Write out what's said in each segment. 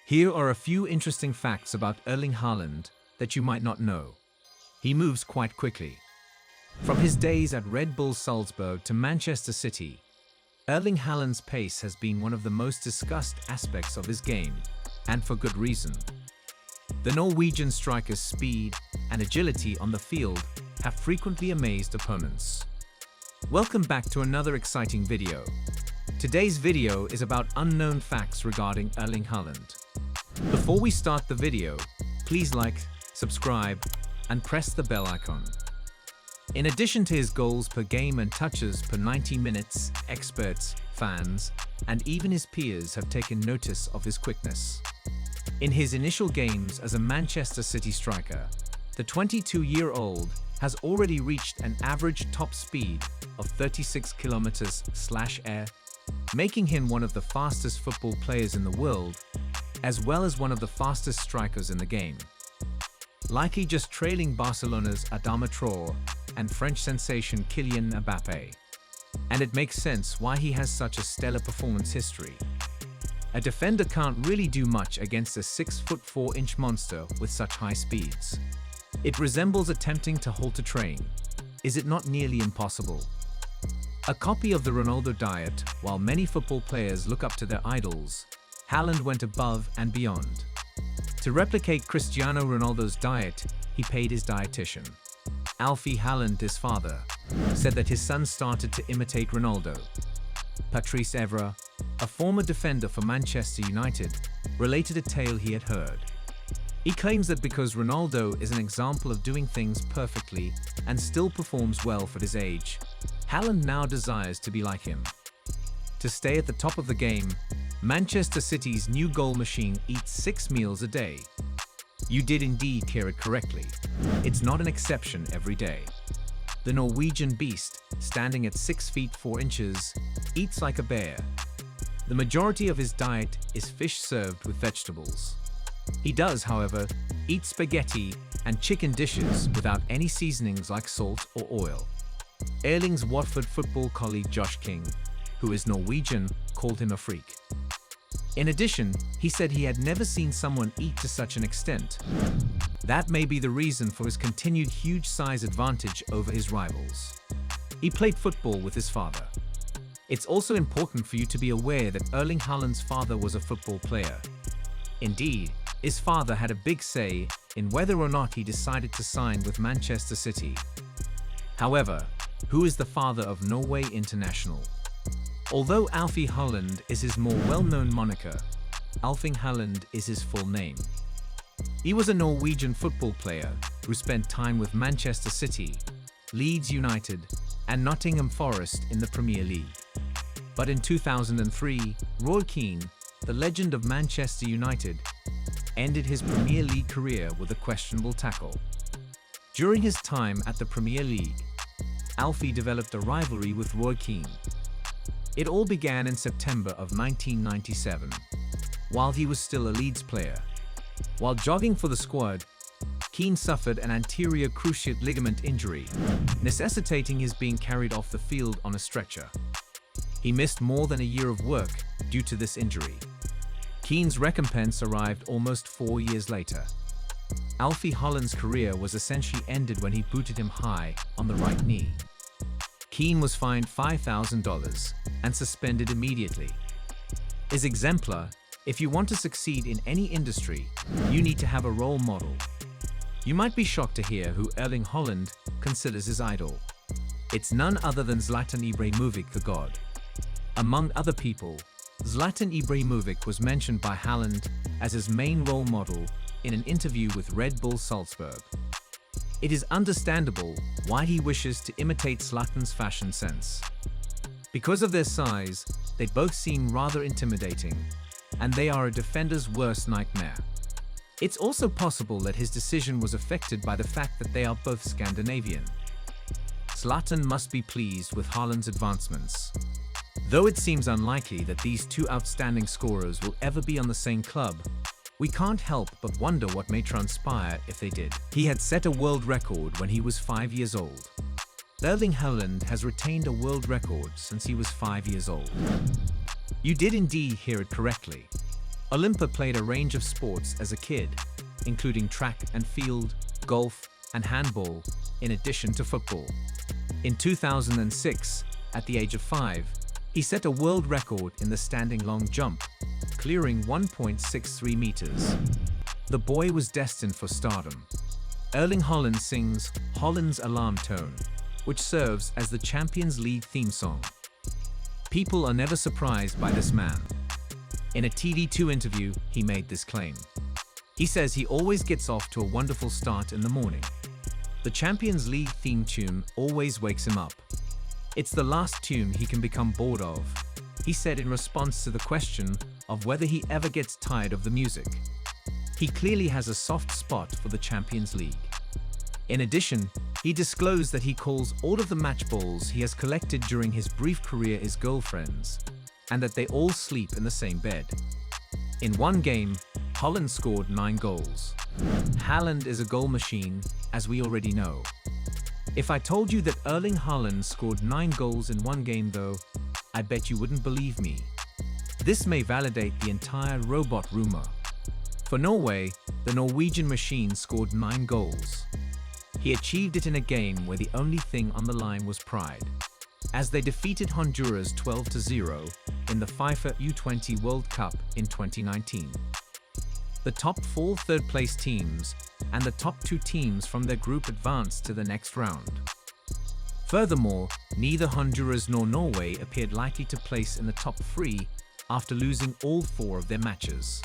Here are a few interesting facts about Erling Haaland that you might not know. He moves quite quickly. From his days at Red Bull Salzburg to Manchester City, Erling Haaland's pace has been one of the most discussed aspects of his game, and for good reason. The Norwegian striker's speed and agility on the field have frequently amazed opponents. Welcome back to another exciting video. Today's video is about unknown facts regarding Erling Haaland. Before we start the video, please like, subscribe, and press the bell icon. In addition to his goals per game and touches per 90 minutes, experts, fans, and even his peers have taken notice of his quickness. In his initial games as a Manchester City striker, the 22-year-old has already reached an average top speed of 36 km/h, making him one of the fastest football players in the world, as well as one of the fastest strikers in the game. Likely just trailing Barcelona's Adama Traoré and French sensation Kylian Mbappé. And it makes sense why he has such a stellar performance history. A defender can't really do much against a 6'4" monster with such high speeds. It resembles attempting to halt a train. Is it not nearly impossible? A copy of the Ronaldo diet. While many football players look up to their idols, Haaland went above and beyond. To replicate Cristiano Ronaldo's diet, he paid his dietitian. Erling Haaland, his father, said that his son started to imitate Ronaldo. Patrice Evra, a former defender for Manchester United, related a tale he had heard. He claims that because Ronaldo is an example of doing things perfectly and still performs well for his age, Haaland now desires to be like him. To stay at the top of the game, Manchester City's new goal machine eats 6 meals a day. You did indeed hear it correctly. It's not an exception every day. The Norwegian beast, standing at 6 feet 4 inches, eats like a bear. The majority of his diet is fish served with vegetables. He does, however, eat spaghetti and chicken dishes without any seasonings like salt or oil. Erling's Watford football colleague Josh King, who is Norwegian, called him a freak. In addition, he said he had never seen someone eat to such an extent. That may be the reason for his continued huge size advantage over his rivals. He played football with his father. It's also important for you to be aware that Erling Haaland's father was a football player. Indeed, his father had a big say in whether or not he decided to sign with Manchester City. However, who is the father of Norway International? Although Erling Haaland is his more well-known moniker, Erling Haaland is his full name. He was a Norwegian football player who spent time with Manchester City, Leeds United, and Nottingham Forest in the Premier League. But in 2003, Roy Keane, the legend of Manchester United, ended his Premier League career with a questionable tackle. During his time at the Premier League, Alfie developed a rivalry with Roy Keane. It all began in September of 1997, while he was still a Leeds player. While jogging for the squad, Keane suffered an anterior cruciate ligament injury, necessitating his being carried off the field on a stretcher. He missed more than a year of work due to this injury. Keane's recompense arrived almost 4 years later. Erling Haaland's career was essentially ended when he booted him high on the right knee. Keane was fined $5,000 and suspended immediately. Is exemplar. If you want to succeed in any industry, you need to have a role model. You might be shocked to hear who Erling Haaland considers his idol. It's none other than Zlatan Ibrahimovic, the god. Among other people, Zlatan Ibrahimovic was mentioned by Haaland as his main role model in an interview with Red Bull Salzburg. It is understandable why he wishes to imitate Zlatan's fashion sense. Because of their size, they both seem rather intimidating, and they are a defender's worst nightmare. It's also possible that his decision was affected by the fact that they are both Scandinavian. Zlatan must be pleased with Haaland's advancements. Though it seems unlikely that these two outstanding scorers will ever be on the same club, we can't help but wonder what may transpire if they did. He had set a world record when he was 5 years old. Erling Haaland has retained a world record since he was 5 years old. You did indeed hear it correctly. Olympa played a range of sports as a kid, including track and field, golf, and handball, in addition to football. In 2006, at the age of 5, he set a world record in the standing long jump, clearing 1.63 meters. The boy was destined for stardom. Erling Haaland sings Holland's Alarm Tone, which serves as the Champions League theme song. People are never surprised by this man. In a TV2 interview, he made this claim. He says he always gets off to a wonderful start in the morning. The Champions League theme tune always wakes him up. It's the last tune he can become bored of, he said in response to the question of whether he ever gets tired of the music. He clearly has a soft spot for the Champions League. In addition, he disclosed that he calls all of the match balls he has collected during his brief career his girlfriends, and that they all sleep in the same bed. In one game, Haaland scored 9 goals. Haaland is a goal machine, as we already know. If I told you that Erling Haaland scored 9 goals in one game though, I bet you wouldn't believe me. This may validate the entire robot rumor. For Norway, the Norwegian machine scored 9 goals. He achieved it in a game where the only thing on the line was pride, as they defeated Honduras 12-0 in the FIFA U20 World Cup in 2019. The top 4 third-place teams and the top 2 teams from their group advanced to the next round. Furthermore, neither Honduras nor Norway appeared likely to place in the top 3 after losing all 4 of their matches.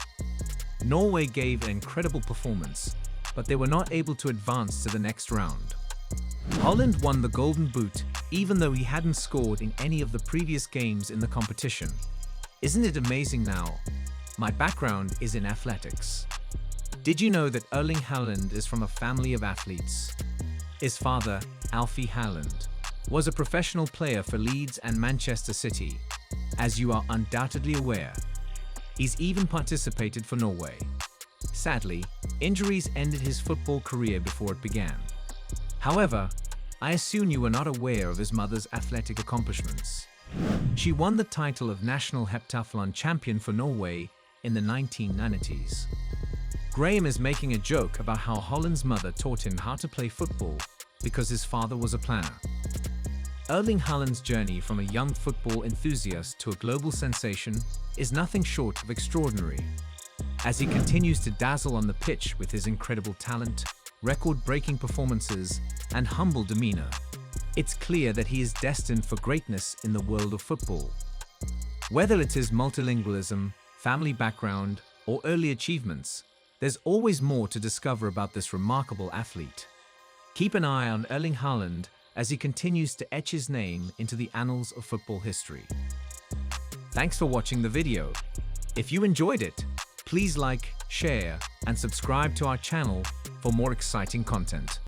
Norway gave an incredible performance, but they were not able to advance to the next round. Haaland won the Golden Boot even though he hadn't scored in any of the previous games in the competition. Isn't it amazing now? My background is in athletics. Did you know that Erling Haaland is from a family of athletes? His father, Alfie Haaland, was a professional player for Leeds and Manchester City, as you are undoubtedly aware. He's even participated for Norway. Sadly, injuries ended his football career before it began. However, I assume you were not aware of his mother's athletic accomplishments. She won the title of National Heptathlon Champion for Norway in the 1990s. Graham is making a joke about how Haaland's mother taught him how to play football because his father was a planner. Erling Haaland's journey from a young football enthusiast to a global sensation is nothing short of extraordinary. As he continues to dazzle on the pitch with his incredible talent, record-breaking performances, and humble demeanor, it's clear that he is destined for greatness in the world of football. Whether it's his multilingualism, family background, or early achievements, there's always more to discover about this remarkable athlete. Keep an eye on Erling Haaland as he continues to etch his name into the annals of football history. Thanks for watching the video. If you enjoyed it, please like, share, and subscribe to our channel for more exciting content.